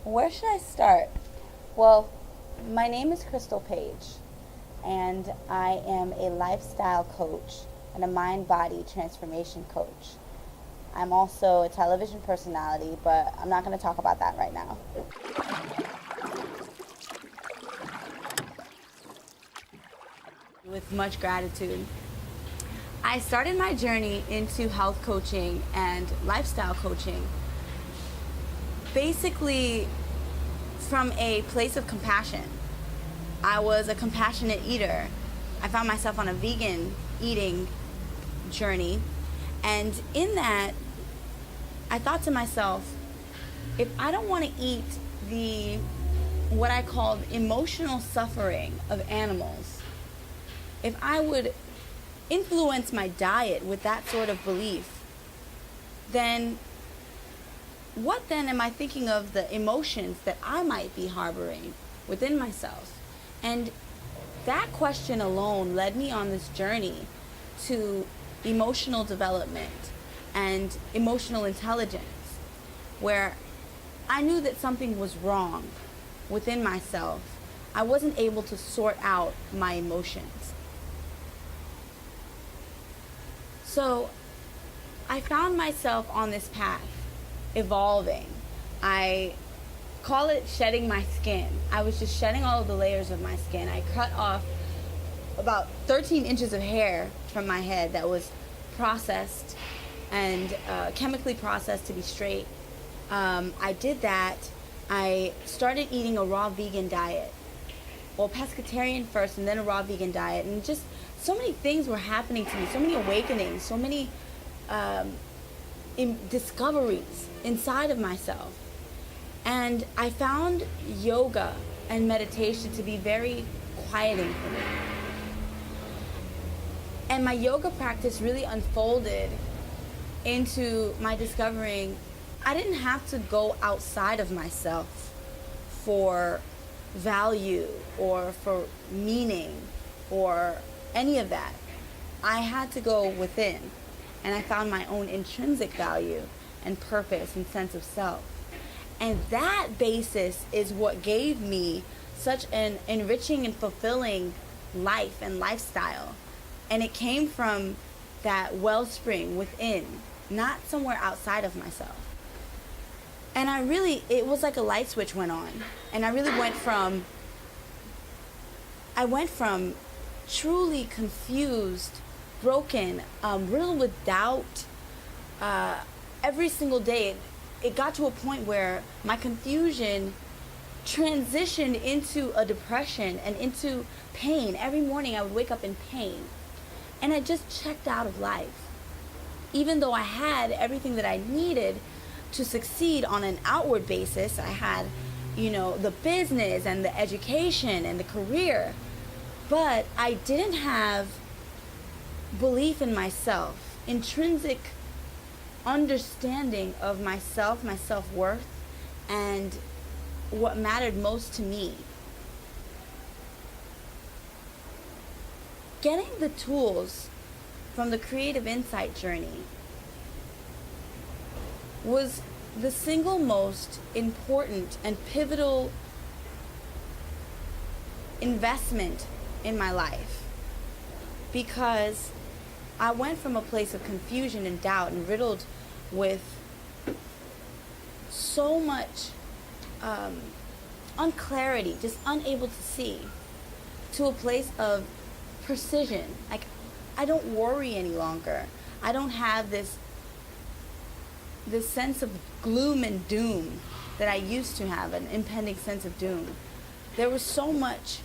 Where should I start? Well, my name is Krystal Paige, and I am a lifestyle coach and a mind-body transformation coach. I'm also a television personality, but I'm not going to talk about that right now. With much gratitude. I started my journey into health coaching and lifestyle coaching basically from a place of compassion. I was a compassionate eater. I found myself on a vegan eating journey, and in that, I thought to myself, if I don't want to eat the what I called emotional suffering of animals, if I would influence my diet with that sort of belief, then what then am I thinking of the emotions that I might be harboring within myself? And that question alone led me on this journey to emotional development and emotional intelligence, where I knew that something was wrong within myself. I wasn't able to sort out my emotions. So I found myself on this path, evolving. I call it shedding my skin. I was just shedding all of the layers of my skin. I cut off about 13 inches of hair from my head that was processed and chemically processed to be straight. I did that. I started eating a raw vegan diet. Well, pescatarian first and then a raw vegan diet. And just so many things were happening to me, so many awakenings, so many discoveries inside of myself. And I found yoga and meditation to be very quieting for me. And my yoga practice really unfolded into my discovering I didn't have to go outside of myself for value or for meaning or any of that. I had to go within, and I found my own intrinsic value and purpose and sense of self. And that basis is what gave me such an enriching and fulfilling life and lifestyle. And it came from that wellspring within, not somewhere outside of myself. And it was like a light switch went on. And I really went from truly confused, broken, riddled with doubt, every single day. It got to a point where my confusion transitioned into a depression and into pain. Every morning I would wake up in pain. And I just checked out of life. Even though I had everything that I needed to succeed on an outward basis, I had, the business and the education and the career, but I didn't have belief in myself, intrinsic understanding of myself, my self-worth, and what mattered most to me. Getting the tools from the Creative Insight Journey was the single most important and pivotal investment in my life, because I went from a place of confusion and doubt and riddled with so much unclarity, just unable to see, to a place of precision. Like, I don't worry any longer. I don't have this sense of gloom and doom that I used to have, an impending sense of doom. There was so much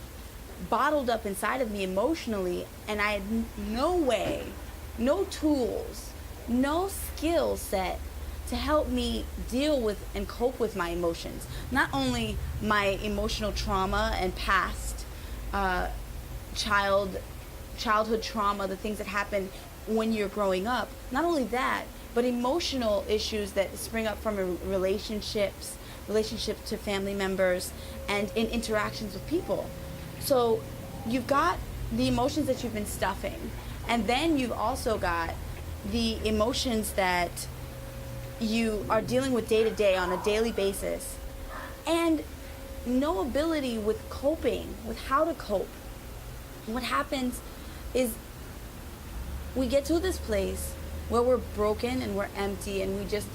bottled up inside of me emotionally, and I had no way, no tools, no skill set to help me deal with and cope with my emotions. Not only my emotional trauma and past childhood trauma, the things that happen when you're growing up, not only that, but emotional issues that spring up from relationships to family members, and in interactions with people. So you've got the emotions that you've been stuffing, and then you've also got the emotions that you are dealing with day to day on a daily basis and no ability with coping, with how to cope. What happens is we get to this place where we're broken and we're empty and we just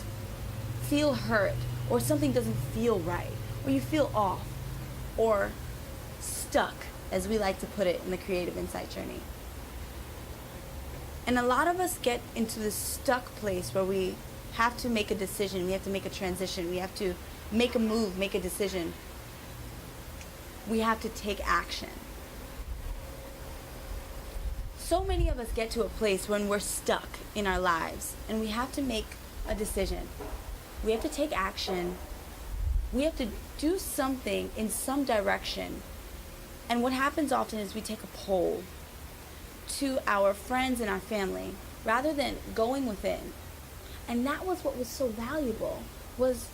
feel hurt, or something doesn't feel right, or you feel off, or stuck, as we like to put it in the Creative Insight Journey. And a lot of us get into this stuck place where we have to make a decision, we have to make a transition, we have to make a move, make a decision. We have to take action. So many of us get to a place when we're stuck in our lives and we have to make a decision. We have to take action. We have to do something in some direction. And what happens often is we take a poll to our friends and our family rather than going within. And that was what was so valuable, was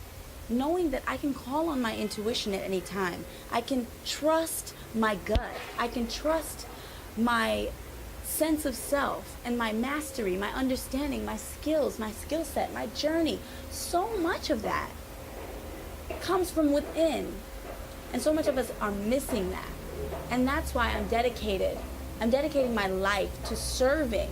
knowing that I can call on my intuition at any time. I can trust my gut. I can trust my sense of self and my mastery, my understanding, my skills, my skill set, my journey. So much of that comes from within. And so much of us are missing that. And that's why I'm dedicated. I'm dedicating my life to serving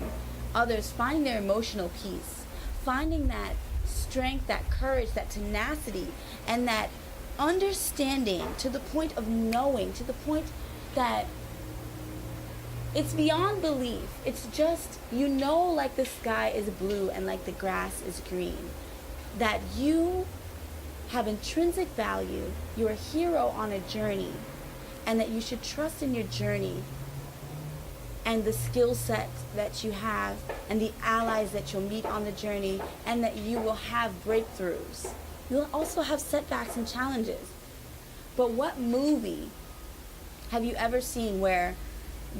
others, finding their emotional peace, finding that strength, that courage, that tenacity, and that understanding to the point of knowing, to the point that it's beyond belief. It's just, you know, like the sky is blue and like the grass is green. That you have intrinsic value, you're a hero on a journey, and that you should trust in your journey and the skill set that you have and the allies that you'll meet on the journey, and that you will have breakthroughs. You'll also have setbacks and challenges. But what movie have you ever seen where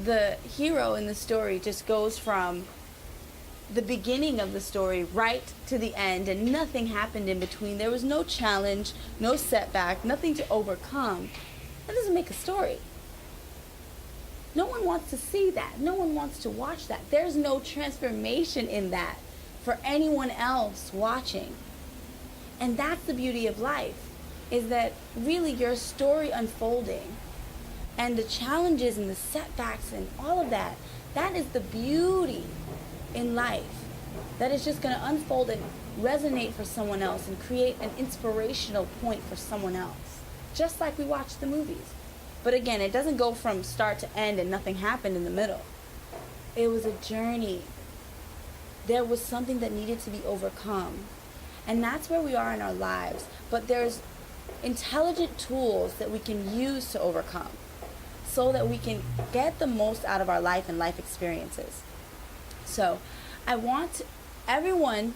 the hero in the story just goes from the beginning of the story right to the end and nothing happened in between? There was no challenge, no setback, nothing to overcome. That doesn't make a story. No one wants to see that. No one wants to watch that. There's no transformation in that for anyone else watching. And that's the beauty of life, is that really your story unfolding and the challenges and the setbacks and all of that, that is the beauty in life. That is just going to unfold and resonate for someone else and create an inspirational point for someone else. Just like we watch the movies. But again, it doesn't go from start to end and nothing happened in the middle. It was a journey. There was something that needed to be overcome. And that's where we are in our lives. But there's intelligent tools that we can use to overcome, so that we can get the most out of our life and life experiences. So I want everyone,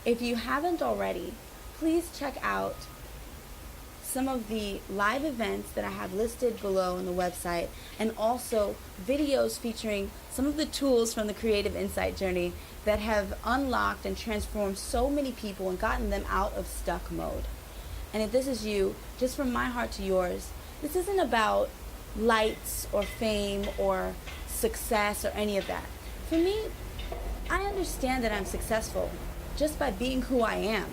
if you haven't already, please check out some of the live events that I have listed below on the website, and also videos featuring some of the tools from the Creative Insight Journey that have unlocked and transformed so many people and gotten them out of stuck mode. And if this is you, just from my heart to yours, this isn't about lights or fame or success or any of that. For me, I understand that I'm successful just by being who I am.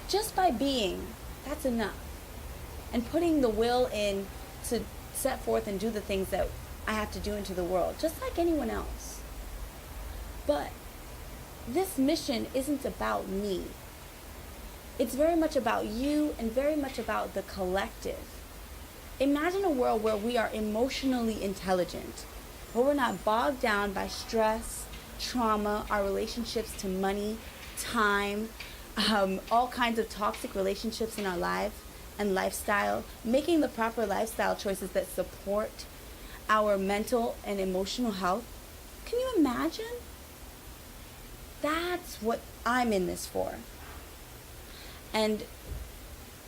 Just by being, that's enough. And putting the will in to set forth and do the things that I have to do into the world, just like anyone else. But this mission isn't about me. It's very much about you and very much about the collective. Imagine a world where we are emotionally intelligent, where we're not bogged down by stress, trauma, our relationships to money, time, all kinds of toxic relationships in our life and lifestyle, making the proper lifestyle choices that support our mental and emotional health. Can you imagine? That's what I'm in this for. And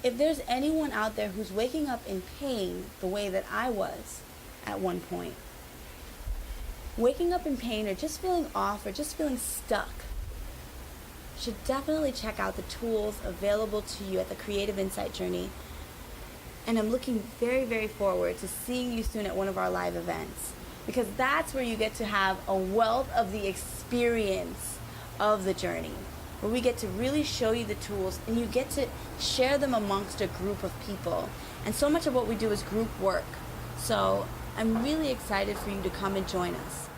if there's anyone out there who's waking up in pain the way that I was at one point, waking up in pain or just feeling off or just feeling stuck, should definitely check out the tools available to you at the Creative Insight Journey. And I'm looking very, very forward to seeing you soon at one of our live events, because that's where you get to have a wealth of the experience of the journey. where we get to really show you the tools and you get to share them amongst a group of people. And so much of what we do is group work. So I'm really excited for you to come and join us.